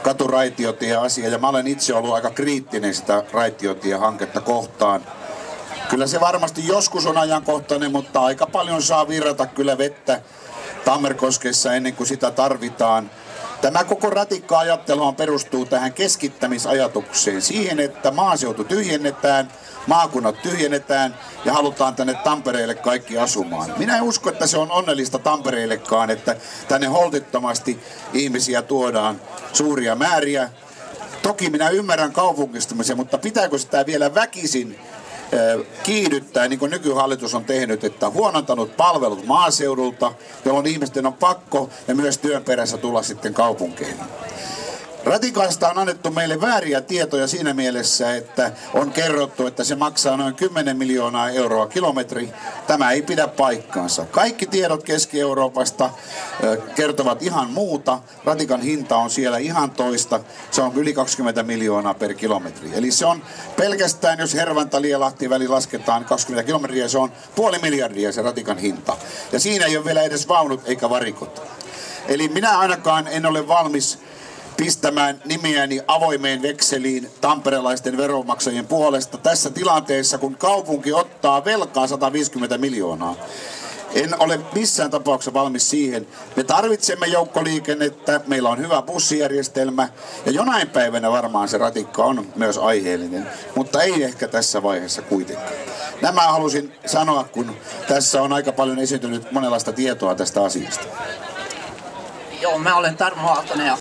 katuraitiotieasia, ja mä olen itse ollut aika kriittinen sitä raitiotiehanketta kohtaan. Kyllä se varmasti joskus on ajankohtainen, mutta aika paljon saa virrata kyllä vettä Tammerkoskessa ennen kuin sitä tarvitaan. Tämä koko ratikka-ajattelu perustuu tähän keskittämisajatukseen, siihen, että maaseutu tyhjennetään, maakunnat tyhjennetään ja halutaan tänne Tampereelle kaikki asumaan. Minä en usko, että se on onnellista Tampereellekaan, että tänne holtittomasti ihmisiä tuodaan suuria määriä. Toki minä ymmärrän kaupungistumisen, mutta pitääkö sitä vielä väkisin kiihdyttää, niin kuin nykyhallitus on tehnyt, että huonontanut palvelut maaseudulta, jolloin ihmisten on pakko ja myös työn perässä tulla sitten kaupunkeihin. Ratikasta on annettu meille vääriä tietoja siinä mielessä, että on kerrottu, että se maksaa noin 10 miljoonaa euroa kilometri. Tämä ei pidä paikkaansa. Kaikki tiedot Keski-Euroopasta kertovat ihan muuta. Ratikan hinta on siellä ihan toista. Se on yli 20 miljoonaa per kilometri. Eli se on pelkästään, jos Hervanta-Lielahti väli lasketaan 20 kilometriä, se on 500 miljoonaa se ratikan hinta. Ja siinä ei ole vielä edes vaunut eikä varikot. Eli minä ainakaan en ole valmis pistämään nimeäni avoimeen vekseliin tamperelaisten veronmaksajien puolesta tässä tilanteessa, kun kaupunki ottaa velkaa 150 miljoonaa. En ole missään tapauksessa valmis siihen. Me tarvitsemme joukkoliikennettä, meillä on hyvä bussijärjestelmä ja jonain päivänä varmaan se ratikka on myös aiheellinen, mutta ei ehkä tässä vaiheessa kuitenkaan. Nämä halusin sanoa, kun tässä on aika paljon esiintynyt monenlaista tietoa tästä asiasta. Joo, mä olen Tarmo Aaltonen.